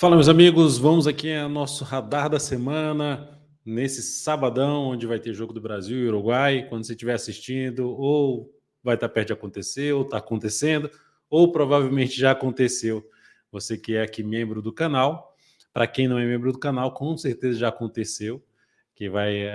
Fala, meus amigos, vamos aqui ao nosso radar da semana, nesse sabadão, onde vai ter jogo do Brasil e Uruguai. Quando você estiver assistindo, ou vai estar perto de acontecer, ou está acontecendo, ou provavelmente já aconteceu. Você que é aqui membro do canal, para quem não é membro do canal, com certeza já aconteceu,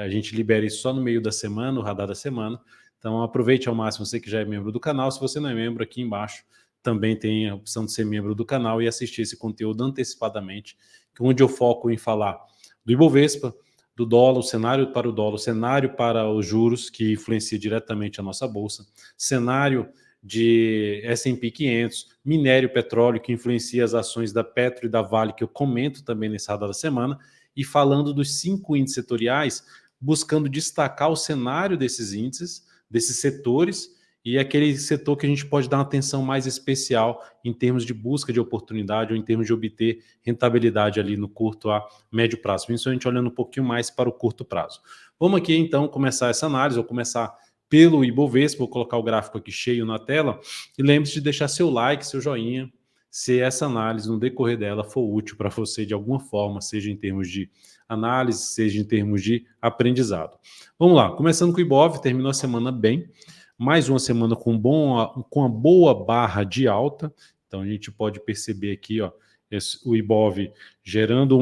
a gente libera isso só no meio da semana, o radar da semana. Então aproveite ao máximo você que já é membro do canal. Se você não é membro, aqui embaixo também tem a opção de ser membro do canal e assistir esse conteúdo antecipadamente, onde eu foco em falar do Ibovespa, do dólar, o dólar, o cenário para os juros, que influencia diretamente a nossa bolsa, cenário de S&P 500, minério, petróleo, que influencia as ações da Petro e da Vale, que eu comento também nesse radar da semana, e falando dos 5 índices setoriais, buscando destacar o cenário desses índices, desses setores, e aquele setor que a gente pode dar uma atenção mais especial em termos de busca de oportunidade ou em termos de obter rentabilidade ali no curto a médio prazo, principalmente olhando um pouquinho mais para o curto prazo. Vamos aqui então começar essa análise, vou começar pelo Ibovespa, vou colocar o gráfico aqui cheio na tela, e lembre-se de deixar seu like, seu joinha, se essa análise no decorrer dela for útil para você de alguma forma, seja em termos de análise, seja em termos de aprendizado. Vamos lá, começando com o Ibov, terminou a semana bem, mais uma semana com uma boa barra de alta. Então a gente pode perceber aqui, ó, o Ibov gerando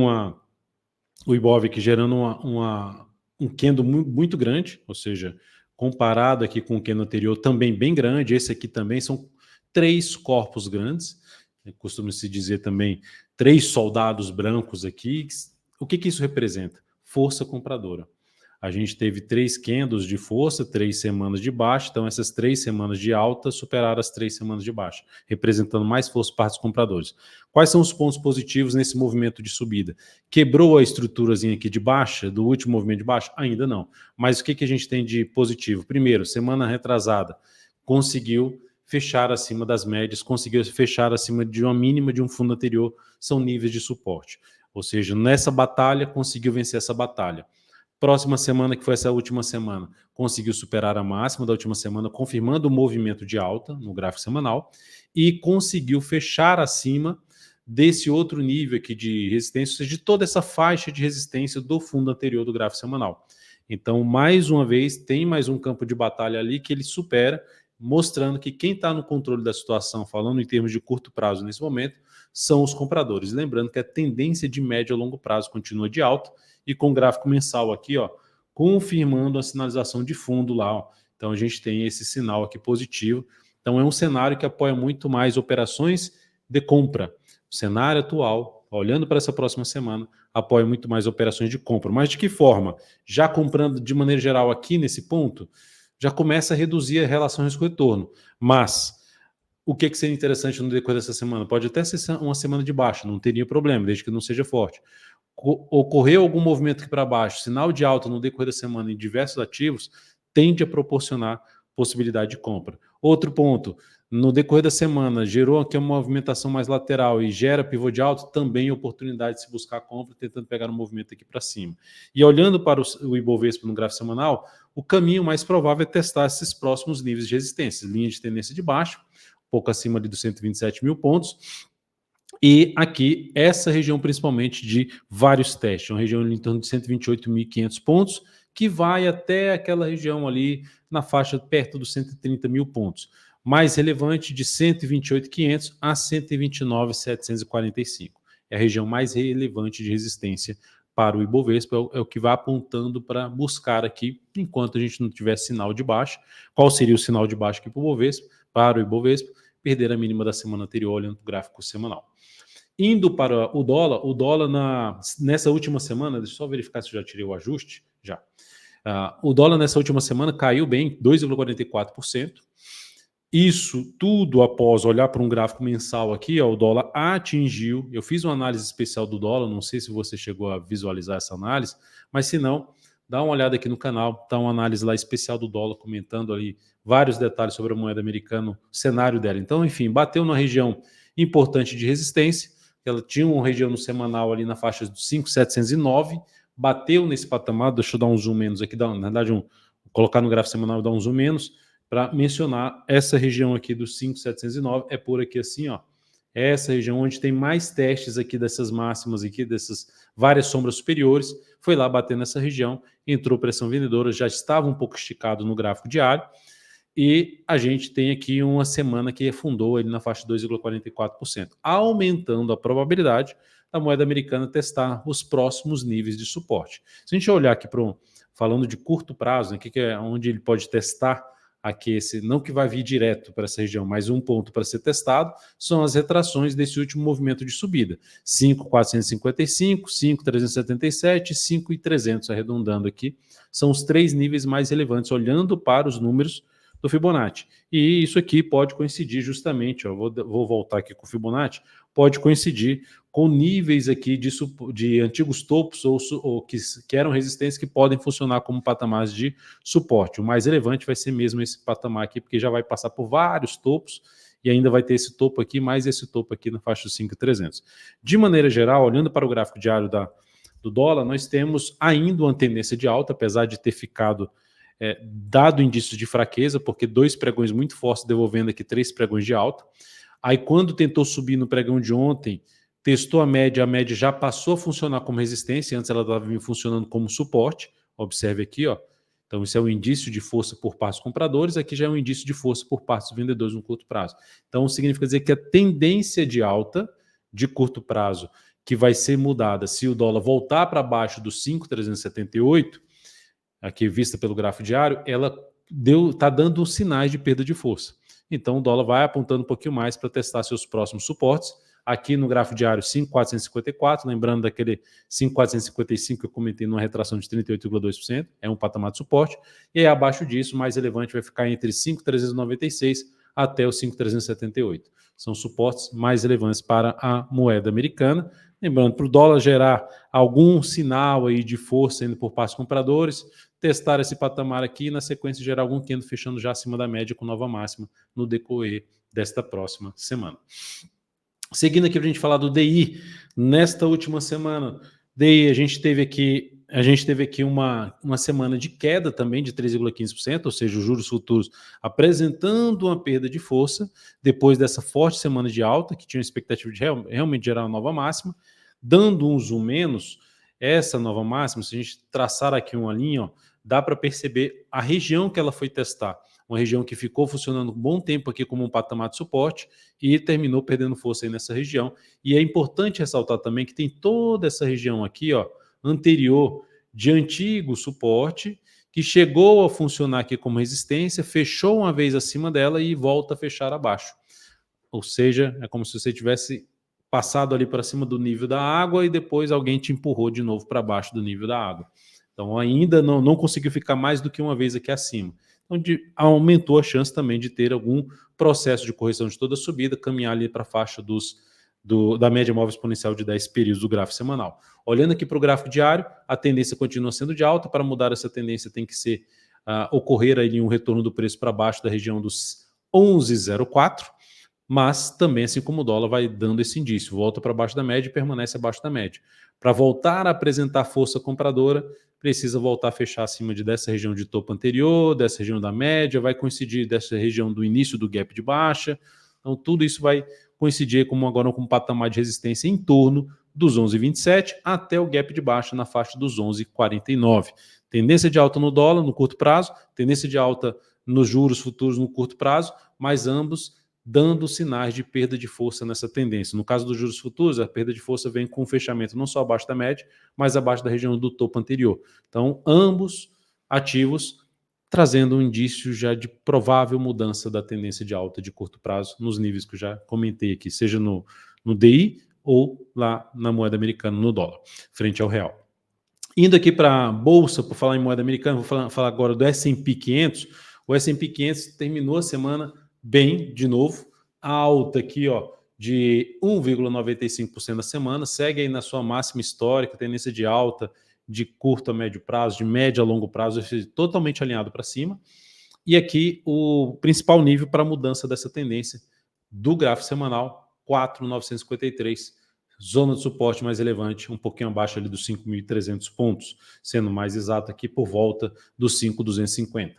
um candle muito grande, ou seja, comparado aqui com o candle anterior, também bem grande. Esse aqui também são 3 corpos grandes, costuma-se dizer também 3 soldados brancos aqui. O que isso representa? Força compradora. A gente teve 3 candles de força, 3 semanas de baixa, então essas 3 semanas de alta superaram as 3 semanas de baixa, representando mais força para os compradores. Quais são os pontos positivos nesse movimento de subida? Quebrou a estruturazinha aqui de baixa, do último movimento de baixa? Ainda não. Mas o que a gente tem de positivo? Primeiro, semana retrasada, conseguiu fechar acima das médias, conseguiu fechar acima de uma mínima de um fundo anterior, são níveis de suporte. Ou seja, nessa batalha, conseguiu vencer essa batalha. Próxima semana, que foi essa última semana, conseguiu superar a máxima da última semana, confirmando o movimento de alta no gráfico semanal e conseguiu fechar acima desse outro nível aqui de resistência, ou seja, de toda essa faixa de resistência do fundo anterior do gráfico semanal. Então, mais uma vez, tem mais um campo de batalha ali que ele supera, mostrando que quem está no controle da situação, falando em termos de curto prazo nesse momento, são os compradores. Lembrando que a tendência de médio a longo prazo continua de alta, e com o gráfico mensal aqui, ó, confirmando a sinalização de fundo lá. Ó. Então a gente tem esse sinal aqui positivo. Então é um cenário que apoia muito mais operações de compra. O cenário atual, olhando para essa próxima semana, apoia muito mais operações de compra. Mas de que forma? Já comprando de maneira geral aqui nesse ponto, já começa a reduzir a relação risco-retorno. Mas o que seria interessante no decorrer dessa semana? Pode até ser uma semana de baixa, não teria problema, desde que não seja forte. Ocorreu algum movimento aqui para baixo, sinal de alta no decorrer da semana em diversos ativos, tende a proporcionar possibilidade de compra. Outro ponto, no decorrer da semana, gerou aqui uma movimentação mais lateral e gera pivô de alta, também oportunidade de se buscar compra, tentando pegar um movimento aqui para cima. E olhando para o Ibovespa no gráfico semanal, o caminho mais provável é testar esses próximos níveis de resistência, linha de tendência de baixo, um pouco acima ali dos 127 mil pontos, e aqui, essa região principalmente de vários testes, uma região em torno de 128.500 pontos, que vai até aquela região ali na faixa perto dos 130 mil pontos. Mais relevante de 128.500 a 129.745. É a região mais relevante de resistência para o Ibovespa, é o que vai apontando para buscar aqui, enquanto a gente não tiver sinal de baixa. Qual seria o sinal de baixa aqui para o Ibovespa? Perder a mínima da semana anterior, olhando para o gráfico semanal. Indo para o dólar nessa última semana, deixa eu só verificar se eu já tirei o ajuste, já. O dólar nessa última semana caiu bem, 2,44%. Isso tudo após olhar para um gráfico mensal aqui, ó, o dólar atingiu, eu fiz uma análise especial do dólar, não sei se você chegou a visualizar essa análise, mas se não, dá uma olhada aqui no canal, está uma análise lá especial do dólar, comentando ali vários detalhes sobre a moeda americana, o cenário dela. Então, enfim, bateu numa região importante de resistência, ela tinha uma região no semanal ali na faixa de 5.709, bateu nesse patamar, deixa eu dar um zoom menos aqui, na verdade, colocar no gráfico semanal e dar um zoom menos, para mencionar essa região aqui dos 5.709, é por aqui assim, ó, é essa região onde tem mais testes aqui dessas máximas aqui, dessas várias sombras superiores, foi lá bater nessa região, entrou pressão vendedora, já estava um pouco esticado no gráfico diário, e a gente tem aqui uma semana que afundou ali na faixa de 2,44%, aumentando a probabilidade da moeda americana testar os próximos níveis de suporte. Se a gente olhar aqui para falando de curto prazo, né, que é onde ele pode testar aqui esse, não que vai vir direto para essa região, mas um ponto para ser testado, são as retrações desse último movimento de subida. 5,455, 5,377, 5,300, arredondando aqui, são os três níveis mais relevantes, olhando para os números do Fibonacci. E isso aqui pode coincidir justamente, ó, vou voltar aqui com o Fibonacci, pode coincidir com níveis aqui de antigos topos ou que eram resistências que podem funcionar como patamares de suporte. O mais relevante vai ser mesmo esse patamar aqui, porque já vai passar por vários topos e ainda vai ter esse topo aqui, mais esse topo aqui na faixa dos 5.300. De maneira geral, olhando para o gráfico diário do dólar, nós temos ainda uma tendência de alta, apesar de ter ficado dado indícios de fraqueza, porque 2 pregões muito fortes devolvendo aqui 3 pregões de alta. Aí quando tentou subir no pregão de ontem, testou a média já passou a funcionar como resistência, antes ela estava funcionando como suporte, observe aqui, ó. Então isso é um indício de força por parte dos compradores, aqui já é um indício de força por parte dos vendedores no curto prazo. Então significa dizer que a tendência de alta de curto prazo, que vai ser mudada se o dólar voltar para baixo dos 5.378, aqui vista pelo gráfico diário, ela está dando sinais de perda de força. Então o dólar vai apontando um pouquinho mais para testar seus próximos suportes. Aqui no gráfico diário 5.454, lembrando daquele 5.455 que eu comentei numa retração de 38,2%, é um patamar de suporte. E aí, abaixo disso, o mais relevante vai ficar entre 5.396 até os 5.378. São suportes mais relevantes para a moeda americana. Lembrando, para o dólar gerar algum sinal aí de força indo por parte dos compradores, testar esse patamar aqui e, na sequência, gerar algum candle fechando já acima da média com nova máxima no decorrer desta próxima semana. Seguindo aqui para a gente falar do DI, nesta última semana, DI, a gente teve aqui uma semana de queda também de 3,15%, ou seja, os juros futuros apresentando uma perda de força, depois dessa forte semana de alta, que tinha a expectativa de realmente gerar uma nova máxima, dando um zoom menos, essa nova máxima, se a gente traçar aqui uma linha, ó, dá para perceber a região que ela foi testar, uma região que ficou funcionando um bom tempo aqui como um patamar de suporte e terminou perdendo força aí nessa região. E é importante ressaltar também que tem toda essa região aqui, ó, anterior de antigo suporte, que chegou a funcionar aqui como resistência, fechou uma vez acima dela e volta a fechar abaixo. Ou seja, é como se você tivesse passado ali para cima do nível da água e depois alguém te empurrou de novo para baixo do nível da água. Então ainda não conseguiu ficar mais do que uma vez aqui acima. Então aumentou a chance também de ter algum processo de correção de toda a subida, caminhar ali para a faixa da média móvel exponencial de 10 períodos do gráfico semanal. Olhando aqui para o gráfico diário, a tendência continua sendo de alta. Para mudar essa tendência tem que ocorrer ali um retorno do preço para baixo da região dos 11,04, mas também, assim como o dólar, vai dando esse indício, volta para baixo da média e permanece abaixo da média. Para voltar a apresentar força compradora, precisa voltar a fechar acima dessa região de topo anterior, dessa região da média, vai coincidir dessa região do início do gap de baixa. Então tudo isso vai coincidir agora com um patamar de resistência em torno dos 11,27 até o gap de baixa na faixa dos 11,49. Tendência de alta no dólar no curto prazo, tendência de alta nos juros futuros no curto prazo, mas ambos dando sinais de perda de força nessa tendência. No caso dos juros futuros, a perda de força vem com um fechamento não só abaixo da média, mas abaixo da região do topo anterior. Então, ambos ativos trazendo um indício já de provável mudança da tendência de alta de curto prazo nos níveis que eu já comentei aqui, seja no DI ou lá na moeda americana, no dólar, frente ao real. Indo aqui para a bolsa, por falar em moeda americana, vou falar agora do S&P 500. O S&P 500 terminou a semana bem, de novo, alta aqui, ó, de 1,95% na semana, segue aí na sua máxima histórica, tendência de alta de curto a médio prazo, de médio a longo prazo, totalmente alinhado para cima. E aqui o principal nível para a mudança dessa tendência do gráfico semanal, 4.953, zona de suporte mais relevante, um pouquinho abaixo ali dos 5.300 pontos, sendo mais exato aqui por volta dos 5.250.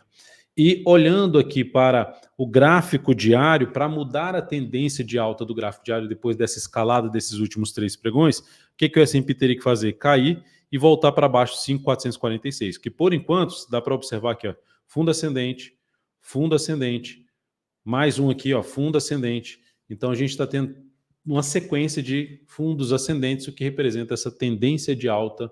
E olhando aqui para o gráfico diário, para mudar a tendência de alta do gráfico diário depois dessa escalada desses últimos 3 pregões, o que o S&P teria que fazer? Cair e voltar para baixo de 5.446, que por enquanto, dá para observar aqui, ó, fundo ascendente, mais um aqui, ó, fundo ascendente. Então a gente está tendo uma sequência de fundos ascendentes, o que representa essa tendência de alta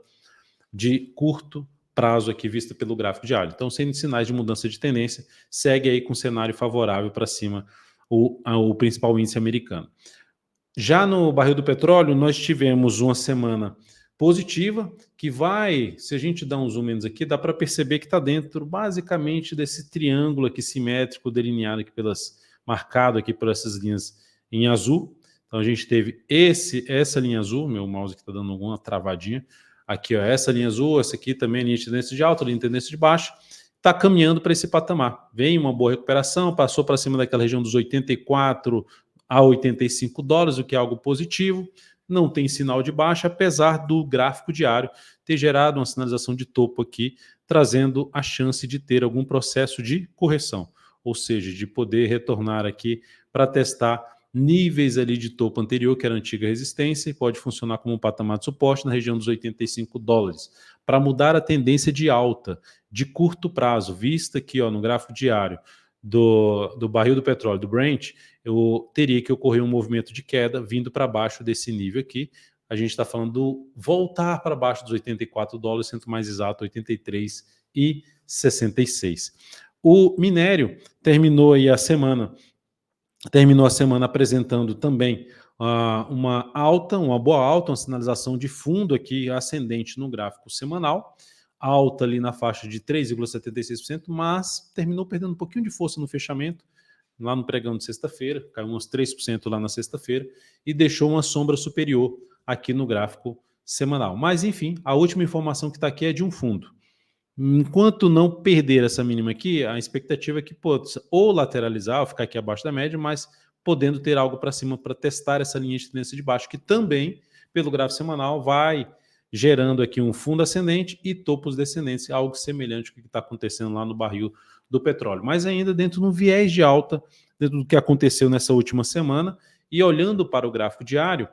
de curto prazo aqui vista pelo gráfico diário. Então, sem sinais de mudança de tendência, segue aí com um cenário favorável para cima o principal índice americano. Já no barril do petróleo, nós tivemos uma semana positiva, que vai, se a gente dá um zoom menos aqui, dá para perceber que está dentro basicamente desse triângulo aqui simétrico delineado aqui marcado aqui por essas linhas em azul. Então a gente teve essa linha azul, meu mouse aqui está dando alguma travadinha, aqui ó, essa linha azul, essa aqui também é linha de tendência de alta, linha de tendência de baixa, está caminhando para esse patamar. Vem uma boa recuperação, passou para cima daquela região dos 84 a 85 dólares, o que é algo positivo, não tem sinal de baixa, apesar do gráfico diário ter gerado uma sinalização de topo aqui, trazendo a chance de ter algum processo de correção, ou seja, de poder retornar aqui para testar níveis ali de topo anterior, que era a antiga resistência, e pode funcionar como um patamar de suporte na região dos 85 dólares. Para mudar a tendência de alta de curto prazo, vista aqui ó, no gráfico diário do barril do petróleo, do Brent, eu teria que ocorrer um movimento de queda vindo para baixo desse nível aqui. A gente está falando do voltar para baixo dos 84 dólares, sendo mais exato, 83,66. O minério terminou aí a semana apresentando também uma boa alta, uma sinalização de fundo aqui ascendente no gráfico semanal, alta ali na faixa de 3,76%, mas terminou perdendo um pouquinho de força no fechamento, lá no pregão de sexta-feira, caiu uns 3% lá na sexta-feira e deixou uma sombra superior aqui no gráfico semanal. Mas enfim, a última informação que está aqui é de um fundo. Enquanto não perder essa mínima aqui, a expectativa é que possa ou lateralizar, ou ficar aqui abaixo da média, mas podendo ter algo para cima para testar essa linha de tendência de baixo, que também, pelo gráfico semanal, vai gerando aqui um fundo ascendente e topos descendentes, algo semelhante ao que está acontecendo lá no barril do petróleo. Mas ainda dentro de um viés de alta, dentro do que aconteceu nessa última semana, e olhando para o gráfico diário,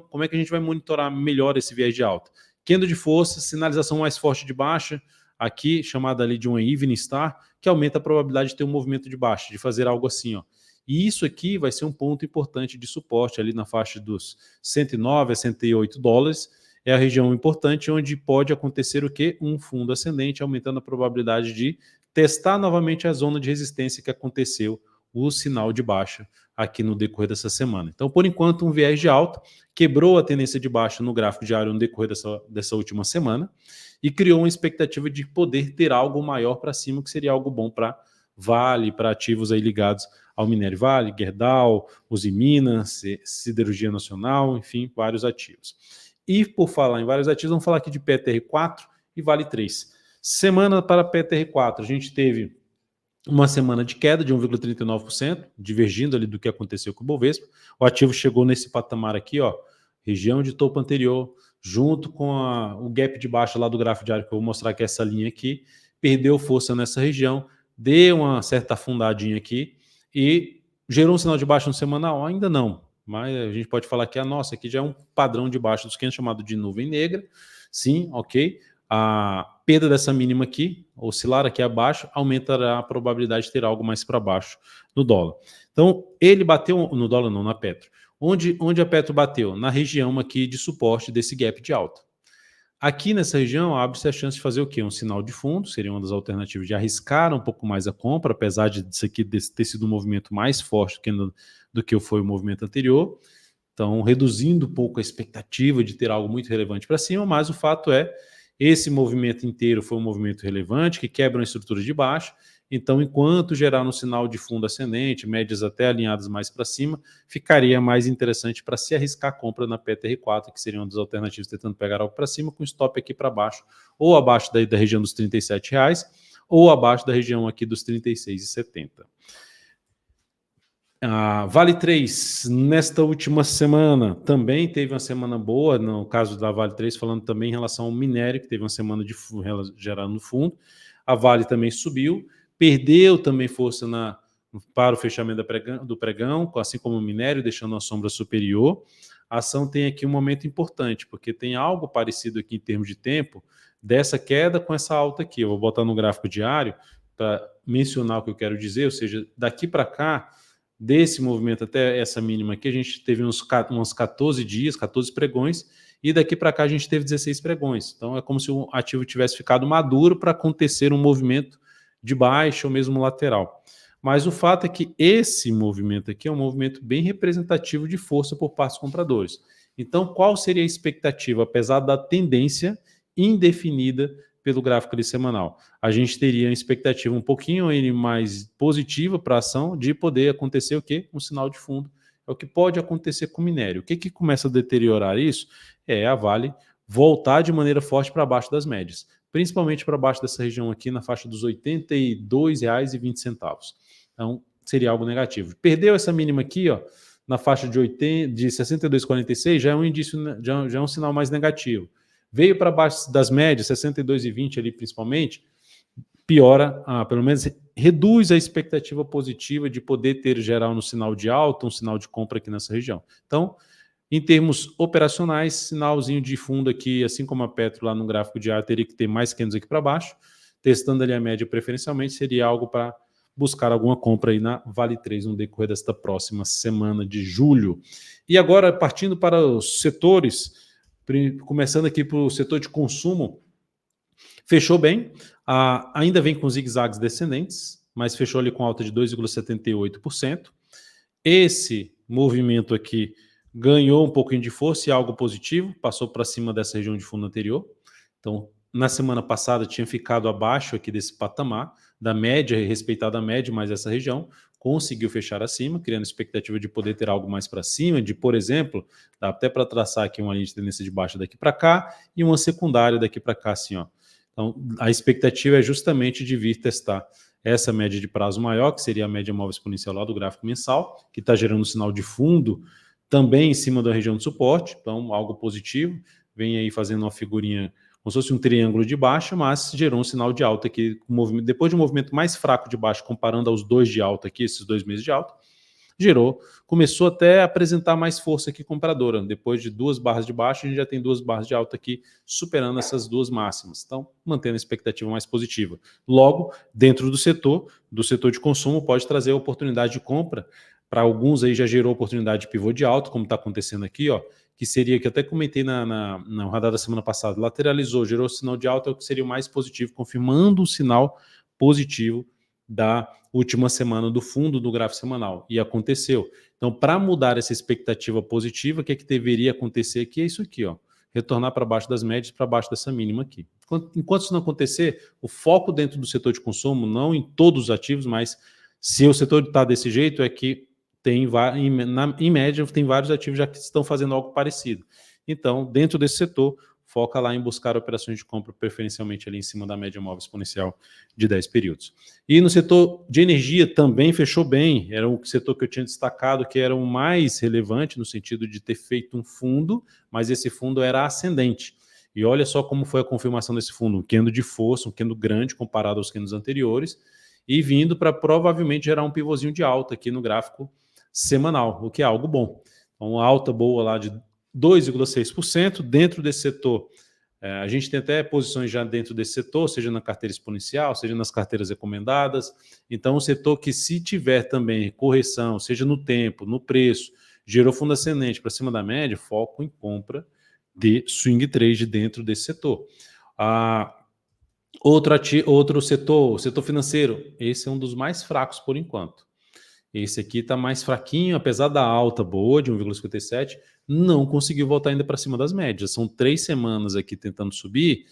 como é que a gente vai monitorar melhor esse viés de alta? Candle de força, sinalização mais forte de baixa, aqui chamada ali de uma Evening Star, que aumenta a probabilidade de ter um movimento de baixa, de fazer algo assim, ó. E isso aqui vai ser um ponto importante de suporte ali na faixa dos 109 a 108 dólares, é a região importante onde pode acontecer o quê? Um fundo ascendente, aumentando a probabilidade de testar novamente a zona de resistência que aconteceu o sinal de baixa aqui no decorrer dessa semana. Então, por enquanto, um viés de alta, quebrou a tendência de baixa no gráfico diário no decorrer dessa última semana e criou uma expectativa de poder ter algo maior para cima, que seria algo bom para Vale, para ativos aí ligados ao minério Vale, Gerdau, Usiminas, Siderurgia Nacional, enfim, vários ativos. E por falar em vários ativos, vamos falar aqui de PTR4 e Vale 3. Semana para PTR4, a gente teve uma semana de queda de 1,39%, divergindo ali do que aconteceu com o Bovespa. O ativo chegou nesse patamar aqui, ó, região de topo anterior, junto com o gap de baixa lá do gráfico diário, que eu vou mostrar que é essa linha aqui, perdeu força nessa região, deu uma certa afundadinha aqui e gerou um sinal de baixa no semanal? Ainda não, mas a gente pode falar que nossa, aqui já é um padrão de baixa dos 500 chamado de nuvem negra, sim, ok. A perda dessa mínima aqui, oscilar aqui abaixo, aumentará a probabilidade de ter algo mais para baixo no dólar. Então, ele bateu no dólar não, na Petro. Onde a Petro bateu? Na região aqui de suporte desse gap de alta. Aqui nessa região, abre-se a chance de fazer o quê? Um sinal de fundo, seria uma das alternativas de arriscar um pouco mais a compra, apesar disso aqui ter sido um movimento mais forte do que foi o movimento anterior. Então, reduzindo um pouco a expectativa de ter algo muito relevante para cima, mas o fato é esse movimento inteiro foi um movimento relevante, que quebra uma estrutura de baixo. Então, enquanto gerar um sinal de fundo ascendente, médias até alinhadas mais para cima, ficaria mais interessante para se arriscar a compra na PTR4, que seria uma das alternativas tentando pegar algo para cima, com stop aqui para baixo, ou abaixo da região dos R$ 37,00, ou abaixo da região aqui dos R$ 36,70. Vale 3, nesta última semana, também teve uma semana boa, no caso da Vale 3, falando também em relação ao minério, que teve uma semana de gerando no fundo. A Vale também subiu, perdeu também força para o fechamento do pregão, assim como o minério, deixando uma sombra superior. A ação tem aqui um momento importante, porque tem algo parecido aqui em termos de tempo, dessa queda com essa alta aqui. Eu vou botar no gráfico diário para mencionar o que eu quero dizer, ou seja, daqui para cá, desse movimento até essa mínima aqui, a gente teve uns 14 dias, 14 pregões, e daqui para cá a gente teve 16 pregões. Então é como se o ativo tivesse ficado maduro para acontecer um movimento de baixa ou mesmo lateral. Mas o fato é que esse movimento aqui é um movimento bem representativo de força por parte dos compradores. Então, qual seria a expectativa, apesar da tendência indefinida pelo gráfico ali semanal? A gente teria uma expectativa um pouquinho mais positiva para a ação de poder acontecer o quê? Um sinal de fundo. É o que pode acontecer com o minério. O que começa a deteriorar isso? É a Vale voltar de maneira forte para baixo das médias, principalmente para baixo dessa região aqui, na faixa dos R$ 82,20. Então, seria algo negativo. Perdeu essa mínima aqui, ó, na faixa de 62,46, já é um indício, já é um sinal mais negativo. Veio para baixo das médias, 62,20 ali principalmente, piora, pelo menos reduz a expectativa positiva de poder ter geral no sinal de alta, um sinal de compra aqui nessa região. Então, em termos operacionais, sinalzinho de fundo aqui, assim como a Petro lá no gráfico diário, teria que ter mais candles aqui para baixo, testando ali a média preferencialmente, seria algo para buscar alguma compra aí na Vale 3 no decorrer desta próxima semana de julho. E agora, partindo para os setores, começando aqui para o setor de consumo, fechou bem, ainda vem com zigue-zagues descendentes, mas fechou ali com alta de 2,78%. Esse movimento aqui ganhou um pouquinho de força e algo positivo, passou para cima dessa região de fundo anterior. Então, na semana passada tinha ficado abaixo aqui desse patamar, da média, respeitada a média, mas essa região conseguiu fechar acima, criando expectativa de poder ter algo mais para cima, de, por exemplo, dá até para traçar aqui uma linha de tendência de baixa daqui para cá e uma secundária daqui para cá, assim, ó. Então, a expectativa é justamente de vir testar essa média de prazo maior, que seria a média móvel exponencial lá do gráfico mensal, que está gerando um sinal de fundo também em cima da região de suporte, então algo positivo, vem aí fazendo uma figurinha como se fosse um triângulo de baixa, mas gerou um sinal de alta aqui, depois de um movimento mais fraco de baixa, comparando aos dois de alta aqui, esses 2 meses de alta, começou até a apresentar mais força aqui compradora. Depois de 2 barras de baixa, a gente já tem 2 barras de alta aqui, superando essas 2 máximas. Então, mantendo a expectativa mais positiva. Logo, dentro do setor de consumo, pode trazer a oportunidade de compra. Para alguns aí já gerou oportunidade de pivô de alta, como está acontecendo aqui, ó, que seria, que eu até comentei na rodada da semana passada, lateralizou, gerou sinal de alta, o que seria o mais positivo, confirmando o sinal positivo da última semana do fundo do gráfico semanal, e aconteceu. Então, para mudar essa expectativa positiva, o que deveria acontecer aqui é isso aqui, ó, retornar para baixo das médias, para baixo dessa mínima aqui. Enquanto isso não acontecer, o foco dentro do setor de consumo, não em todos os ativos, mas se o setor está desse jeito, é que em média, tem vários ativos já que estão fazendo algo parecido. Então, dentro desse setor, foca lá em buscar operações de compra preferencialmente ali em cima da média móvel exponencial de 10 períodos. E no setor de energia também fechou bem, era um setor que eu tinha destacado que era o mais relevante no sentido de ter feito um fundo, mas esse fundo era ascendente. E olha só como foi a confirmação desse fundo, um candle de força, um candle grande comparado aos candles anteriores, e vindo para provavelmente gerar um pivôzinho de alta aqui no gráfico semanal, o que é algo bom. Então, uma alta boa lá de 2,6%. Dentro desse setor, a gente tem até posições já dentro desse setor, seja na carteira exponencial, seja nas carteiras recomendadas. Então, um setor que, se tiver também correção, seja no tempo, no preço, gerou fundo ascendente para cima da média, foco em compra de swing trade dentro desse setor. Outro setor, o setor financeiro, esse é um dos mais fracos por enquanto. Esse aqui está mais fraquinho, apesar da alta boa de 1,57, não conseguiu voltar ainda para cima das médias. São 3 semanas aqui tentando subir,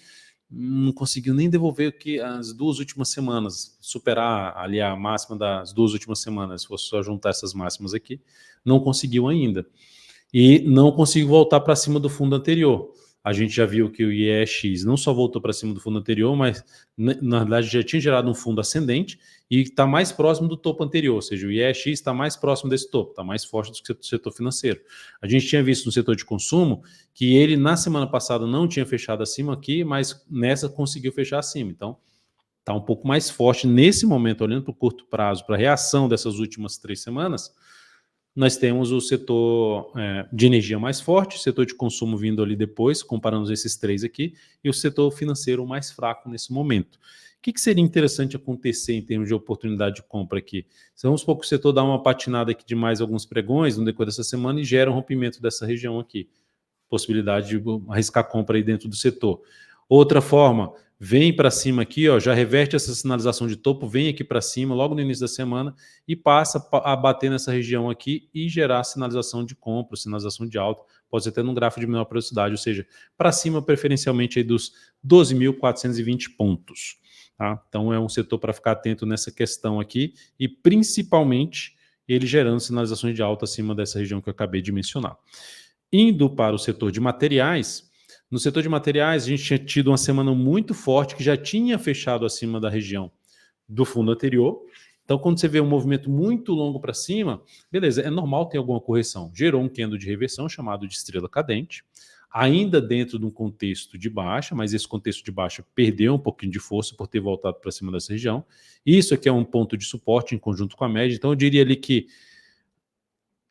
não conseguiu nem devolver o que as 2 últimas semanas, superar ali a máxima das 2 últimas semanas, se fosse só juntar essas máximas aqui, não conseguiu ainda. E não conseguiu voltar para cima do fundo anterior. A gente já viu que o IEX não só voltou para cima do fundo anterior, mas na verdade já tinha gerado um fundo ascendente e está mais próximo do topo anterior, ou seja, o IEX está mais próximo desse topo, está mais forte do que o setor financeiro. A gente tinha visto no setor de consumo que ele na semana passada não tinha fechado acima aqui, mas nessa conseguiu fechar acima. Então, está um pouco mais forte nesse momento, olhando para o curto prazo, para a reação dessas últimas 3 semanas. Nós temos o setor de energia mais forte, o setor de consumo vindo ali depois, comparando esses 3 aqui, e o setor financeiro mais fraco nesse momento. O que seria interessante acontecer em termos de oportunidade de compra aqui? Se vamos supor que o setor dá uma patinada aqui de mais alguns pregões no decorrer dessa semana e gera um rompimento dessa região aqui, possibilidade de arriscar compra aí dentro do setor. Outra forma, vem para cima aqui, ó, já reverte essa sinalização de topo, vem aqui para cima logo no início da semana e passa a bater nessa região aqui e gerar sinalização de compra, sinalização de alta, pode ser até num gráfico de menor velocidade, ou seja, para cima preferencialmente aí dos 12.420 pontos. Tá? Então é um setor para ficar atento nessa questão aqui e principalmente ele gerando sinalizações de alta acima dessa região que eu acabei de mencionar. Indo para o setor de materiais, no setor de materiais a gente tinha tido uma semana muito forte que já tinha fechado acima da região do fundo anterior. Então, quando você vê um movimento muito longo para cima, beleza, é normal ter alguma correção. Gerou um candle de reversão chamado de estrela cadente, ainda dentro de um contexto de baixa, mas esse contexto de baixa perdeu um pouquinho de força por ter voltado para cima dessa região. Isso aqui é um ponto de suporte em conjunto com a média, então eu diria ali que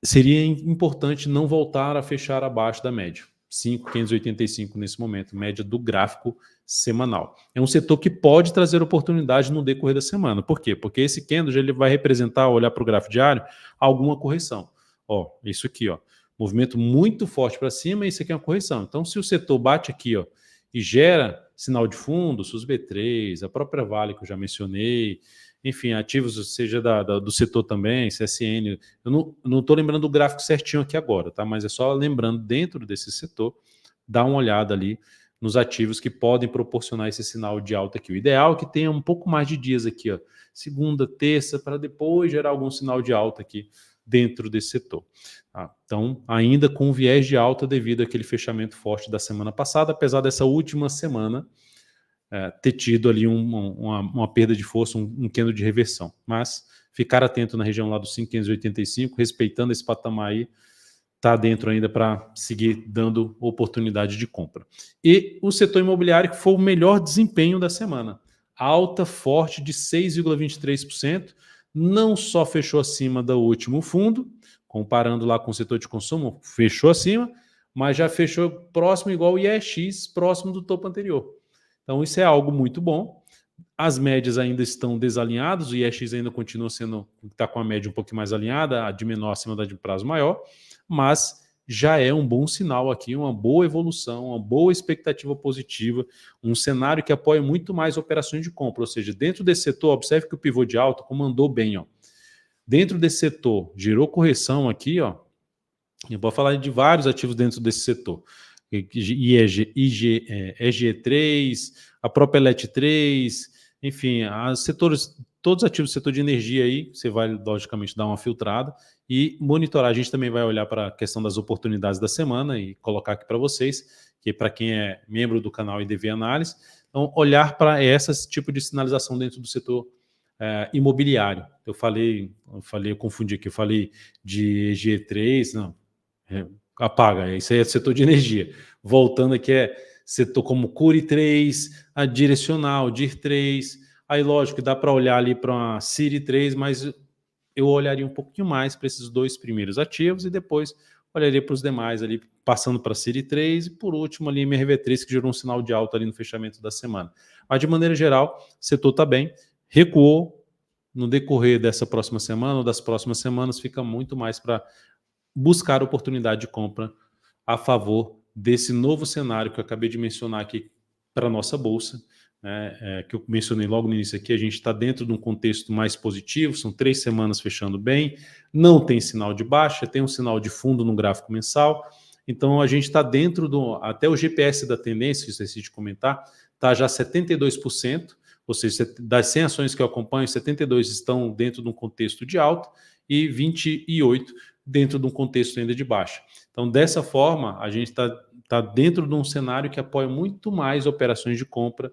seria importante não voltar a fechar abaixo da média. 5.585 nesse momento, média do gráfico semanal. É um setor que pode trazer oportunidade no decorrer da semana. Por quê? Porque esse candle ele vai representar, olhar para o gráfico diário, alguma correção. Ó, isso aqui, ó, movimento muito forte para cima e isso aqui é uma correção. Então, se o setor bate aqui, ó, e gera sinal de fundo, SUSB3, a própria Vale que eu já mencionei, enfim, ativos, seja do setor também, CSN. Eu não estou lembrando do gráfico certinho aqui agora, tá? Mas é só lembrando, dentro desse setor, dá uma olhada ali nos ativos que podem proporcionar esse sinal de alta aqui. O ideal é que tenha um pouco mais de dias aqui, ó, segunda, terça, para depois gerar algum sinal de alta aqui dentro desse setor. Tá? Então, ainda com viés de alta devido àquele fechamento forte da semana passada, apesar dessa última semana ter tido ali uma perda de força, um candle de reversão. Mas ficar atento na região lá dos 5.585, respeitando esse patamar aí, está dentro ainda para seguir dando oportunidade de compra. E o setor imobiliário que foi o melhor desempenho da semana. Alta forte de 6,23%, não só fechou acima do último fundo, comparando lá com o setor de consumo, fechou acima, mas já fechou próximo igual o IEX, próximo do topo anterior. Então isso é algo muito bom. As médias ainda estão desalinhadas, o IEX ainda continua sendo, está com a média um pouco mais alinhada, a de menor acima da de prazo maior, mas já é um bom sinal aqui, uma boa evolução, uma boa expectativa positiva, um cenário que apoia muito mais operações de compra, ou seja, dentro desse setor, observe que o pivô de alta comandou bem, ó. Dentro desse setor, gerou correção aqui, ó. Eu vou falar de vários ativos dentro desse setor. EG3, a própria LET3, enfim, todos os ativos do setor de energia aí, você vai logicamente dar uma filtrada e monitorar. A gente também vai olhar para a questão das oportunidades da semana e colocar aqui para vocês, que para quem é membro do canal IDV Análise, então olhar para esse tipo de sinalização dentro do setor imobiliário. Eu confundi aqui, eu falei de EG3, não, apaga, isso aí é setor de energia. Voltando aqui, é setor como Curi 3, a Direcional, DIR 3, aí lógico, dá para olhar ali para uma Ciri 3, mas eu olharia um pouquinho mais para esses dois primeiros ativos e depois olharia para os demais ali, passando para a Ciri 3 e por último ali MRV3, que gerou um sinal de alta ali no fechamento da semana. Mas de maneira geral, o setor está bem, recuou no decorrer dessa próxima semana ou das próximas semanas, fica muito mais para buscar oportunidade de compra a favor desse novo cenário que eu acabei de mencionar aqui para a nossa Bolsa, né, que eu mencionei logo no início aqui. A gente está dentro de um contexto mais positivo, são 3 semanas fechando bem, não tem sinal de baixa, tem um sinal de fundo no gráfico mensal, então a gente está dentro até o GPS da tendência, que eu esqueci de comentar, está já 72%, ou seja, das 100 ações que eu acompanho, 72 estão dentro de um contexto de alta e 28 dentro de um contexto ainda de baixa. Então, dessa forma, a gente está dentro de um cenário que apoia muito mais operações de compra.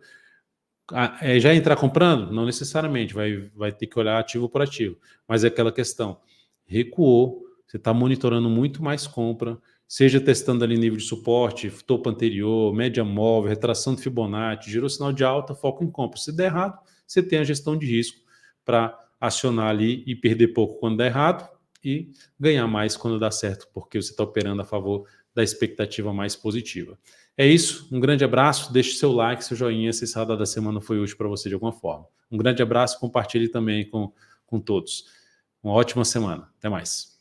Já entrar comprando? Não necessariamente, vai ter que olhar ativo por ativo, mas é aquela questão, recuou, você está monitorando muito mais compra, seja testando ali nível de suporte, topo anterior, média móvel, retração de Fibonacci, gerou sinal de alta, foco em compra. Se der errado, você tem a gestão de risco para acionar ali e perder pouco quando dá errado e ganhar mais quando dá certo, porque você está operando a favor da expectativa mais positiva. É isso, um grande abraço, deixe seu like, seu joinha, se essa rodada da semana foi útil para você de alguma forma. Um grande abraço, compartilhe também com todos. Uma ótima semana, até mais.